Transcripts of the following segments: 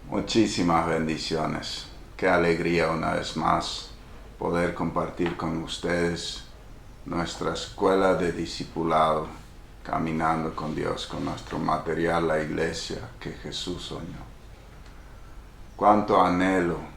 Muchísimas bendiciones. Qué alegría una vez más poder compartir con ustedes nuestra escuela de discipulado, caminando con Dios, con nuestro material, la iglesia que Jesús soñó. Cuánto anhelo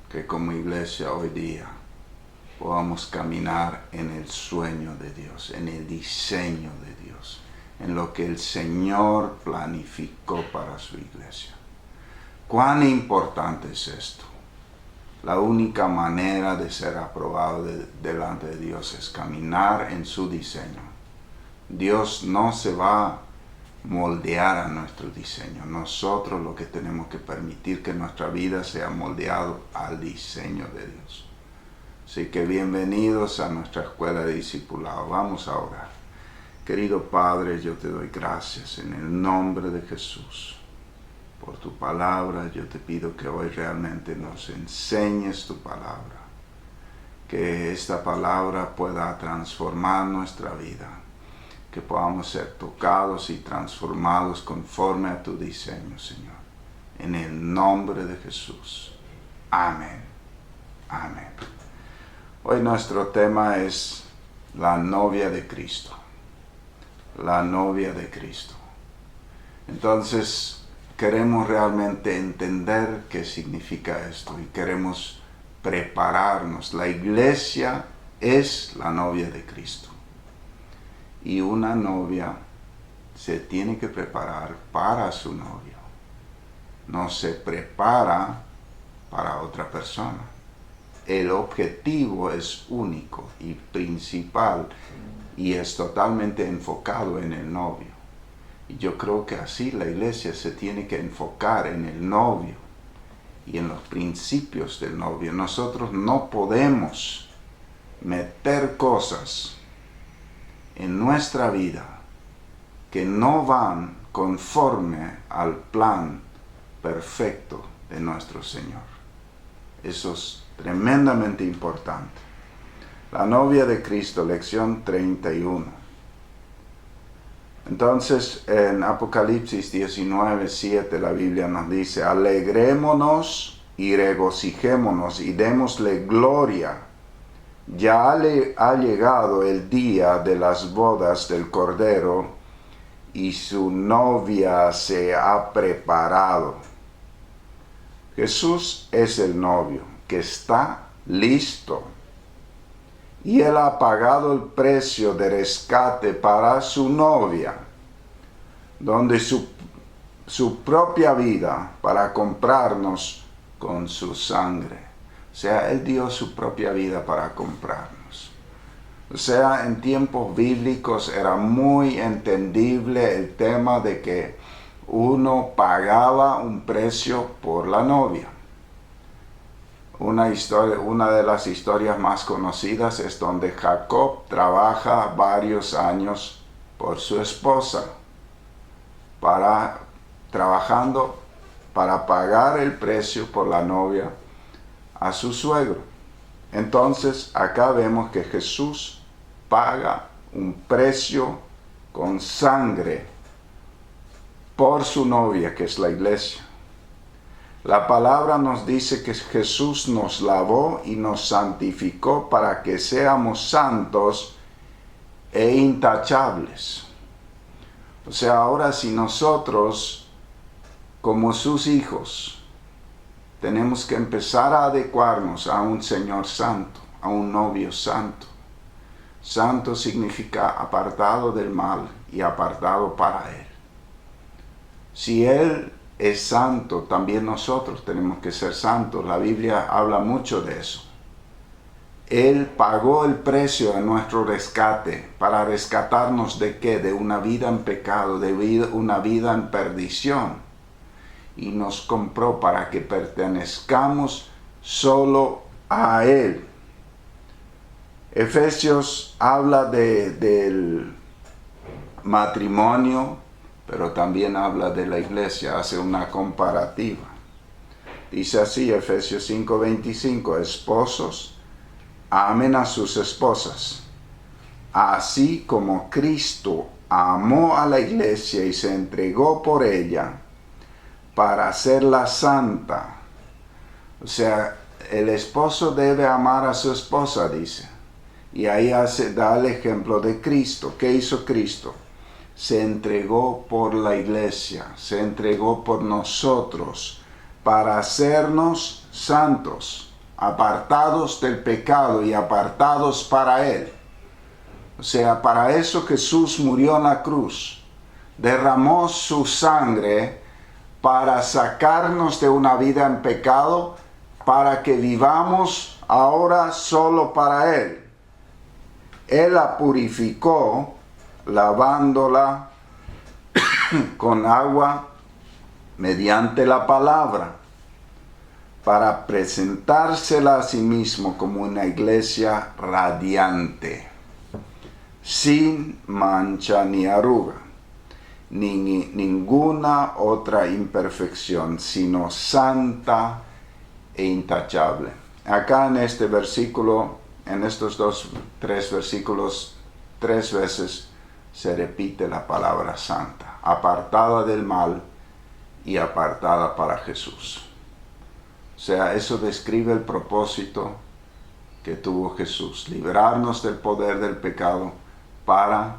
que como iglesia hoy día podamos caminar en el sueño de Dios, en el diseño de Dios, en lo que el Señor planificó para su iglesia. ¿Cuán importante es esto? La única manera de ser aprobado delante de Dios es caminar en su diseño. Dios no se va a moldear a nuestro diseño. Nosotros lo que tenemos que permitir que nuestra vida sea moldeado al diseño de Dios. Así que bienvenidos a nuestra escuela de discipulado. Vamos a orar. Querido Padre, yo te doy gracias en el nombre de Jesús. Por tu palabra, yo te pido que hoy realmente nos enseñes tu palabra. Que esta palabra pueda transformar nuestra vida. Que podamos ser tocados y transformados conforme a tu diseño, Señor. En el nombre de Jesús. Amén. Amén. Hoy nuestro tema es la novia de Cristo. La novia de Cristo. Entonces, queremos realmente entender qué significa esto y queremos prepararnos. La iglesia es la novia de Cristo. Y una novia se tiene que preparar para su novio. No se prepara para otra persona. El objetivo es único y principal y es totalmente enfocado en el novio. Y yo creo que así la iglesia se tiene que enfocar en el novio y en los principios del novio. Nosotros no podemos meter cosas en nuestra vida que no van conforme al plan perfecto de nuestro Señor. Eso es tremendamente importante. La novia de Cristo, lección 31. Entonces, en Apocalipsis 19:7, la Biblia nos dice: alegrémonos y regocijémonos y démosle gloria. Ya ha llegado el día de las bodas del Cordero y su novia se ha preparado. Jesús es el novio que está listo. Y Él ha pagado el precio de rescate para su novia, donde su propia vida para comprarnos con su sangre. O sea, Él dio su propia vida para comprarnos. O sea, en tiempos bíblicos era muy entendible el tema de que uno pagaba un precio por la novia. Una de las historias más conocidas es donde Jacob trabaja varios años por su esposa, trabajando para pagar el precio por la novia a su suegro. Entonces acá vemos que Jesús paga un precio con sangre por su novia, que es la iglesia. La palabra nos dice que Jesús nos lavó y nos santificó para que seamos santos e intachables. O sea, ahora si nosotros, como sus hijos, tenemos que empezar a adecuarnos a un Señor santo, a un novio santo. Santo significa apartado del mal y apartado para Él. Si Él es santo, también nosotros tenemos que ser santos. La Biblia habla mucho de eso. Él pagó el precio de nuestro rescate para rescatarnos ¿de qué? De una vida en pecado, de una vida en perdición. Y nos compró para que pertenezcamos solo a Él. Efesios habla del matrimonio, pero también habla de la iglesia, hace una comparativa. Dice así, Efesios 5:25, esposos, amen a sus esposas, así como Cristo amó a la iglesia y se entregó por ella para hacerla santa. O sea, el esposo debe amar a su esposa, dice. Y ahí da el ejemplo de Cristo. ¿Qué hizo Cristo? Se entregó por la iglesia, se entregó por nosotros para hacernos santos, apartados del pecado y apartados para Él. O sea, para eso Jesús murió en la cruz, derramó su sangre para sacarnos de una vida en pecado, para que vivamos ahora solo para Él. Él la purificó lavándola con agua mediante la palabra, para presentársela a sí mismo como una iglesia radiante, sin mancha ni arruga, ni ninguna otra imperfección, sino santa e intachable. Acá en este versículo, en estos tres versículos, 3 veces se repite la palabra santa, apartada del mal y apartada para Jesús. O sea, eso describe el propósito que tuvo Jesús, liberarnos del poder del pecado para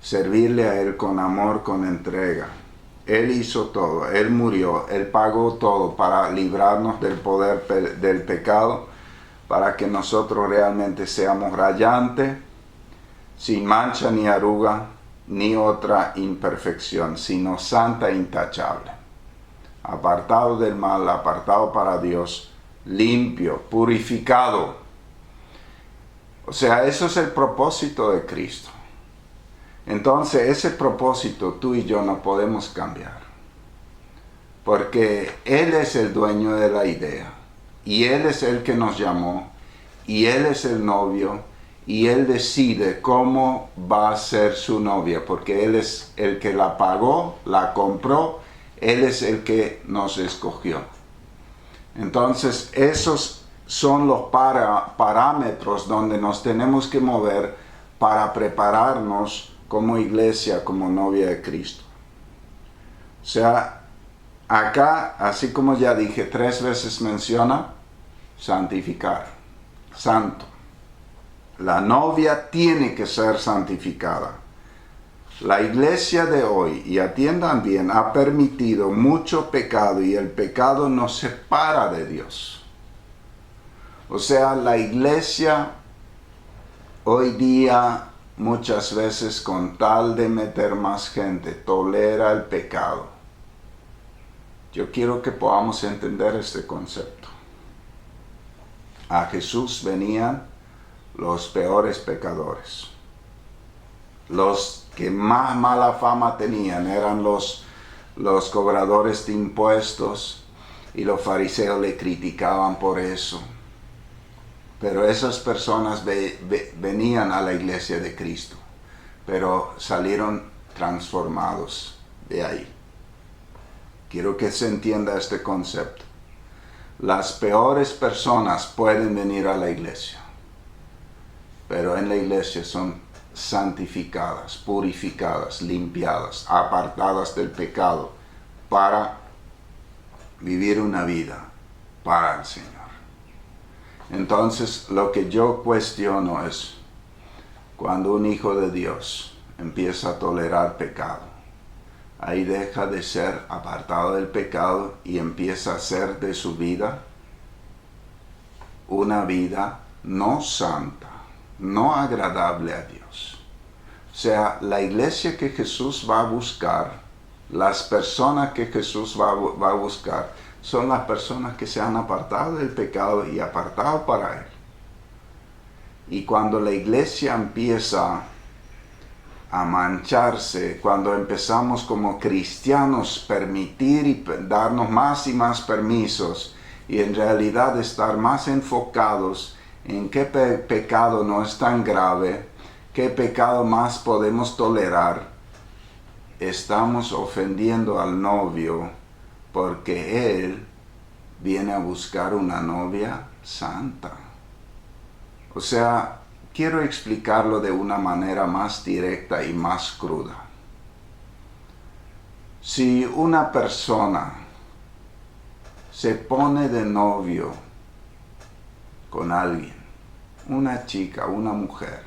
servirle a Él con amor, con entrega. Él hizo todo, Él murió, Él pagó todo para librarnos del poder del pecado, para que nosotros realmente seamos rayantes, sin mancha ni arruga, ni otra imperfección, sino santa e intachable. Apartado del mal, apartado para Dios, limpio, purificado. O sea, eso es el propósito de Cristo. Entonces, ese propósito tú y yo no podemos cambiar. Porque Él es el dueño de la idea. Y Él es el que nos llamó. Y Él es el novio. Y Él decide cómo va a ser su novia. Porque Él es el que la pagó, la compró. Él es el que nos escogió. Entonces, esos son los parámetros donde nos tenemos que mover para prepararnos como iglesia, como novia de Cristo. O sea, acá, así como ya dije, 3 veces menciona santificar, santo. La novia tiene que ser santificada. La iglesia de hoy, y atiendan bien, ha permitido mucho pecado y el pecado nos separa de Dios. O sea, la iglesia hoy día muchas veces, con tal de meter más gente, tolera el pecado. Yo quiero que podamos entender este concepto. A Jesús venían los peores pecadores. Los que más mala fama tenían eran los cobradores de impuestos, y los fariseos le criticaban por eso. Pero esas personas venían a la iglesia de Cristo, pero salieron transformados de ahí. Quiero que se entienda este concepto. Las peores personas pueden venir a la iglesia, pero en la iglesia son santificadas, purificadas, limpiadas, apartadas del pecado para vivir una vida para el Señor. Entonces, lo que yo cuestiono es cuando un hijo de Dios empieza a tolerar pecado. Ahí deja de ser apartado del pecado y empieza a hacer de su vida una vida no santa, no agradable a Dios. O sea, la iglesia que Jesús va a buscar, las personas que Jesús va a buscar, son las personas que se han apartado del pecado y apartado para Él. Y cuando la iglesia empieza a mancharse, cuando empezamos como cristianos permitir y darnos más y más permisos, y en realidad estar más enfocados en qué pecado no es tan grave, qué pecado más podemos tolerar, estamos ofendiendo al novio, porque Él viene a buscar una novia santa. O sea, quiero explicarlo de una manera más directa y más cruda. Si una persona se pone de novio con alguien, una chica, una mujer,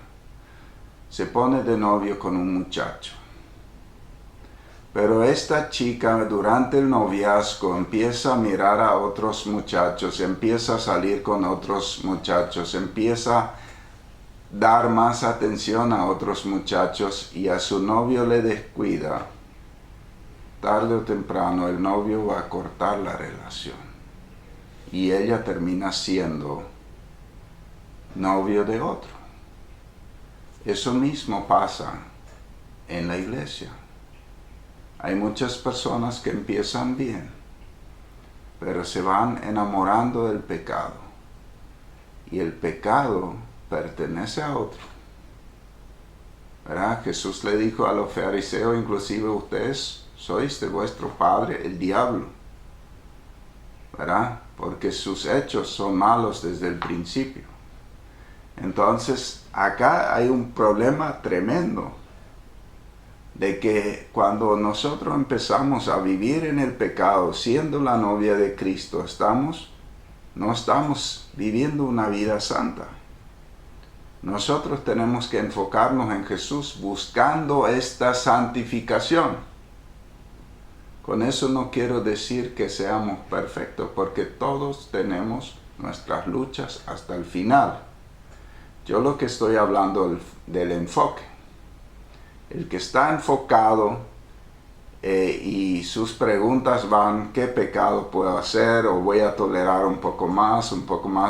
se pone de novio con un muchacho, pero esta chica durante el noviazgo empieza a mirar a otros muchachos, empieza a salir con otros muchachos, empieza a dar más atención a otros muchachos y a su novio le descuida, tarde o temprano el novio va a cortar la relación y ella termina siendo novio de otro. Eso mismo pasa en la iglesia. Hay muchas personas que empiezan bien, pero se van enamorando del pecado. Y el pecado pertenece a otro. ¿Verdad? Jesús le dijo a los fariseos, inclusive ustedes sois de vuestro padre el diablo. ¿Verdad? Porque sus hechos son malos desde el principio. Entonces, acá hay un problema tremendo de que cuando nosotros empezamos a vivir en el pecado, siendo la novia de Cristo, no estamos viviendo una vida santa. Nosotros tenemos que enfocarnos en Jesús buscando esta santificación. Con eso no quiero decir que seamos perfectos, porque todos tenemos nuestras luchas hasta el final. Yo lo que estoy hablando del enfoque. El que está enfocado y sus preguntas van, ¿qué pecado puedo hacer? O voy a tolerar un poco más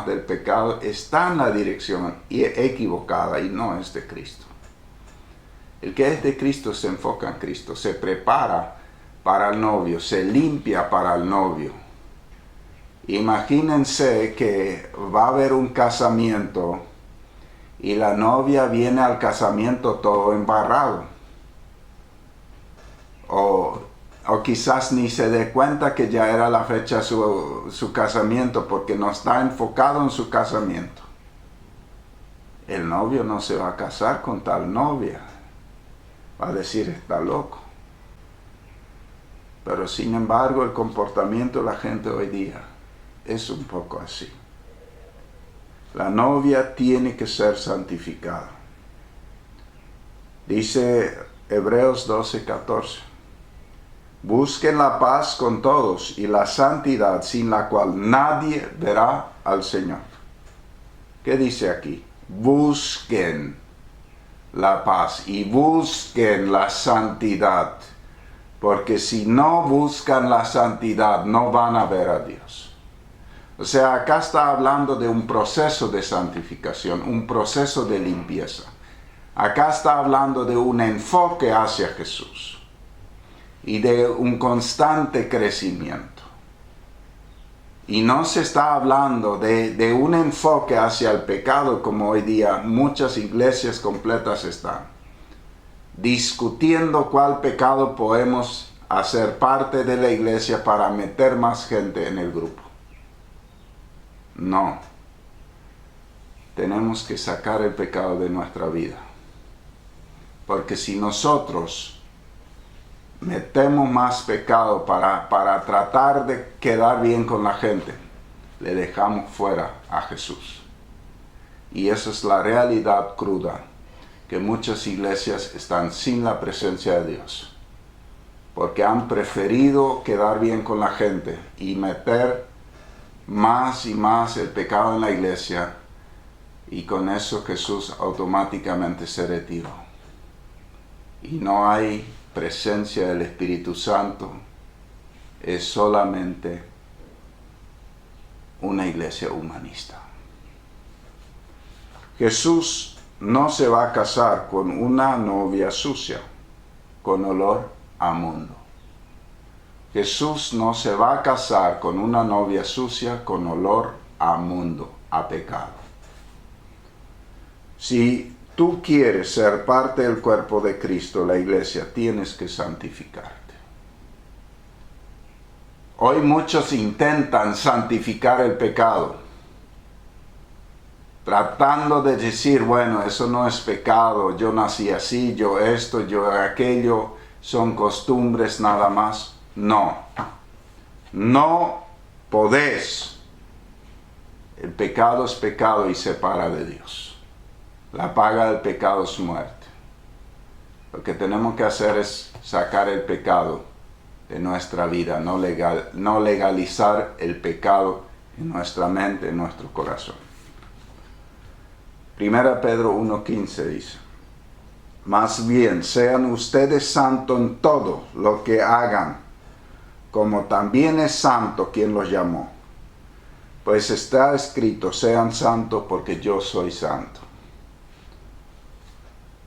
del pecado, está en la dirección equivocada y no es de Cristo. El que es de Cristo se enfoca en Cristo, se prepara para el novio, se limpia para el novio. Imagínense que va a haber un casamiento y la novia viene al casamiento todo embarrado. O quizás ni se dé cuenta que ya era la fecha de su casamiento porque no está enfocado en su casamiento. El novio no se va a casar con tal novia. Va a decir, está loco. Pero sin embargo, el comportamiento de la gente hoy día es un poco así. La novia tiene que ser santificada. Dice Hebreos 12:14. Busquen la paz con todos y la santidad sin la cual nadie verá al Señor. ¿Qué dice aquí? Busquen la paz y busquen la santidad. Porque si no buscan la santidad, no van a ver a Dios. O sea, acá está hablando de un proceso de santificación, un proceso de limpieza. Acá está hablando de un enfoque hacia Jesús y de un constante crecimiento. Y no se está hablando de un enfoque hacia el pecado como hoy día muchas iglesias completas están discutiendo cuál pecado podemos hacer parte de la iglesia para meter más gente en el grupo. No. Tenemos que sacar el pecado de nuestra vida. Porque si nosotros metemos más pecado para tratar de quedar bien con la gente, le dejamos fuera a Jesús. Y esa es la realidad cruda, que muchas iglesias están sin la presencia de Dios. Porque han preferido quedar bien con la gente y meter más y más el pecado en la iglesia, y con eso Jesús automáticamente se retiró. Y no hay presencia del Espíritu Santo, es solamente una iglesia humanista. Jesús no se va a casar con una novia sucia, con olor a mundo. Jesús no se va a casar con una novia sucia con olor a mundo, a pecado. Si tú quieres ser parte del cuerpo de Cristo, la iglesia, tienes que santificarte. Hoy muchos intentan santificar el pecado, tratando de decir, bueno, eso no es pecado, yo nací así, yo esto, yo aquello, son costumbres nada más. No, no podés. El pecado es pecado y separa de Dios. La paga del pecado es muerte. Lo que tenemos que hacer es sacar el pecado de nuestra vida, no legalizar el pecado en nuestra mente, en nuestro corazón. 1 Pedro 1:15 dice, más bien sean ustedes santos en todo lo que hagan, como también es santo quien los llamó. Pues está escrito, sean santos porque yo soy santo.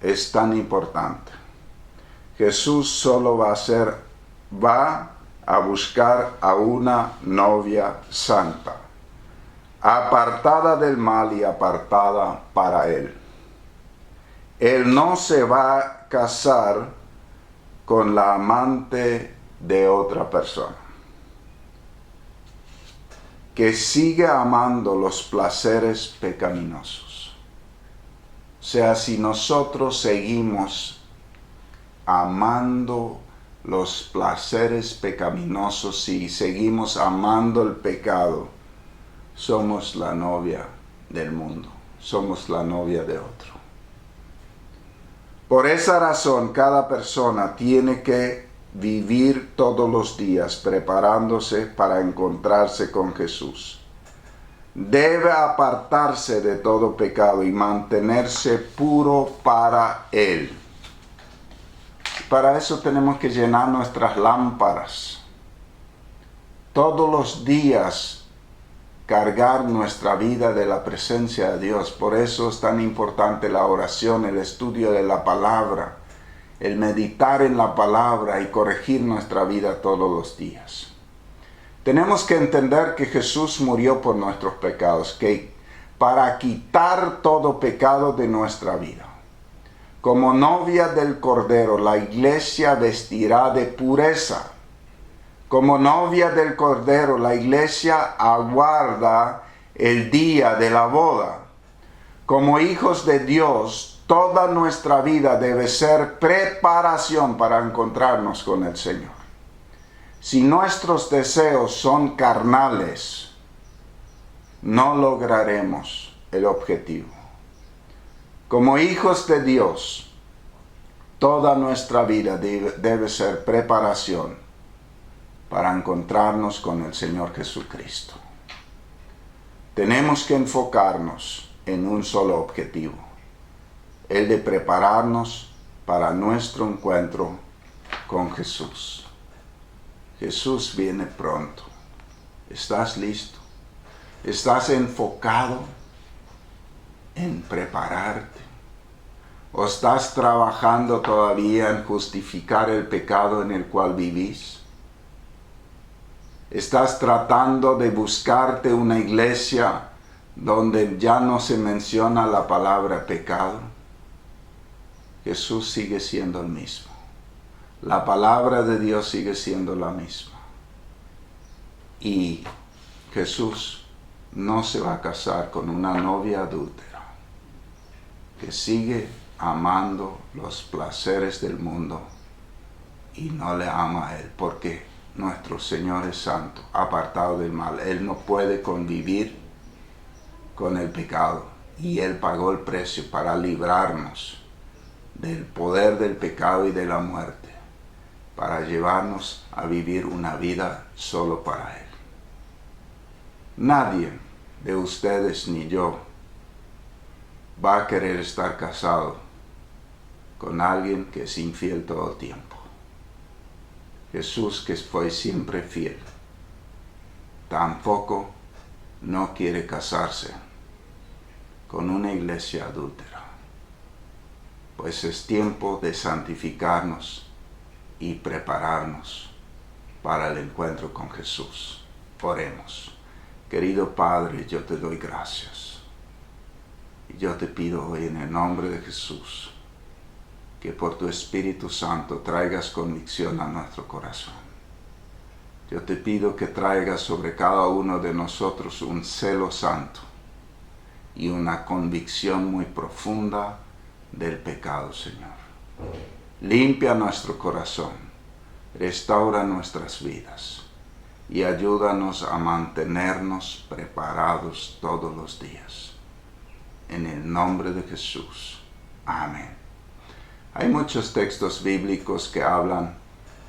Es tan importante. Jesús solo va a buscar a una novia santa, apartada del mal y apartada para Él. Él no se va a casar con la amante de otra persona, que sigue amando los placeres pecaminosos. O sea, si nosotros seguimos amando los placeres pecaminosos, si seguimos amando el pecado, somos la novia del mundo, somos la novia de otro. Por esa razón, cada persona tiene que vivir todos los días preparándose para encontrarse con Jesús. Debe apartarse de todo pecado y mantenerse puro para Él. Para eso tenemos que llenar nuestras lámparas. Todos los días cargar nuestra vida de la presencia de Dios. Por eso es tan importante la oración, el estudio de la palabra, el meditar en la palabra y corregir nuestra vida todos los días. Tenemos que entender que Jesús murió por nuestros pecados, que para quitar todo pecado de nuestra vida. Como novia del Cordero, la iglesia vestirá de pureza. Como novia del Cordero, la iglesia aguarda el día de la boda. Como hijos de Dios, toda nuestra vida debe ser preparación para encontrarnos con el Señor. Si nuestros deseos son carnales, no lograremos el objetivo. Como hijos de Dios, toda nuestra vida debe ser preparación para encontrarnos con el Señor Jesucristo. Tenemos que enfocarnos en un solo objetivo, el de prepararnos para nuestro encuentro con Jesús. Jesús viene pronto. ¿Estás listo? ¿Estás enfocado en prepararte? ¿O estás trabajando todavía en justificar el pecado en el cual vivís? ¿Estás tratando de buscarte una iglesia donde ya no se menciona la palabra pecado? Jesús sigue siendo el mismo. La palabra de Dios sigue siendo la misma. Y Jesús no se va a casar con una novia adúltera que sigue amando los placeres del mundo y no le ama a Él, porque nuestro Señor es santo, apartado del mal. Él no puede convivir con el pecado y Él pagó el precio para librarnos del poder del pecado y de la muerte, para llevarnos a vivir una vida solo para Él. Nadie de ustedes ni yo va a querer estar casado con alguien que es infiel todo el tiempo. Jesús, que fue siempre fiel, tampoco no quiere casarse con una iglesia adúltera. Pues es tiempo de santificarnos y prepararnos para el encuentro con Jesús. Oremos. Querido Padre, yo te doy gracias. Y yo te pido hoy en el nombre de Jesús que por tu Espíritu Santo traigas convicción a nuestro corazón. Yo te pido que traigas sobre cada uno de nosotros un celo santo y una convicción muy profunda del pecado, Señor. Limpia nuestro corazón, restaura nuestras vidas y ayúdanos a mantenernos preparados todos los días. En el nombre de Jesús. Amén. Hay muchos textos bíblicos que hablan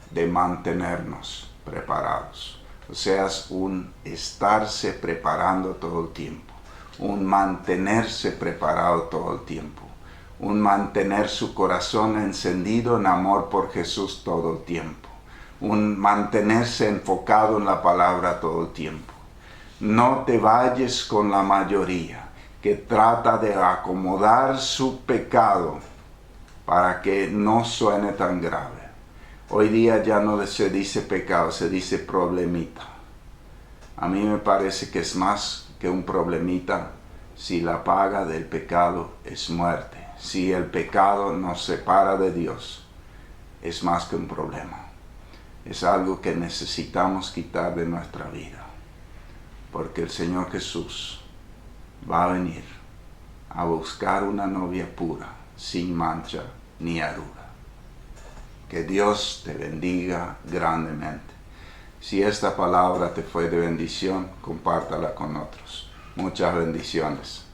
de mantenernos preparados. O sea, es un estarse preparando todo el tiempo, un mantenerse preparado todo el tiempo, un mantener su corazón encendido en amor por Jesús todo el tiempo, un mantenerse enfocado en la palabra todo el tiempo. No te vayas con la mayoría que trata de acomodar su pecado para que no suene tan grave. Hoy día ya no se dice pecado, se dice problemita. A mí me parece que es más que un problemita si la paga del pecado es muerte. Si el pecado nos separa de Dios, es más que un problema. Es algo que necesitamos quitar de nuestra vida. Porque el Señor Jesús va a venir a buscar una novia pura, sin mancha ni arruga. Que Dios te bendiga grandemente. Si esta palabra te fue de bendición, compártala con otros. Muchas bendiciones.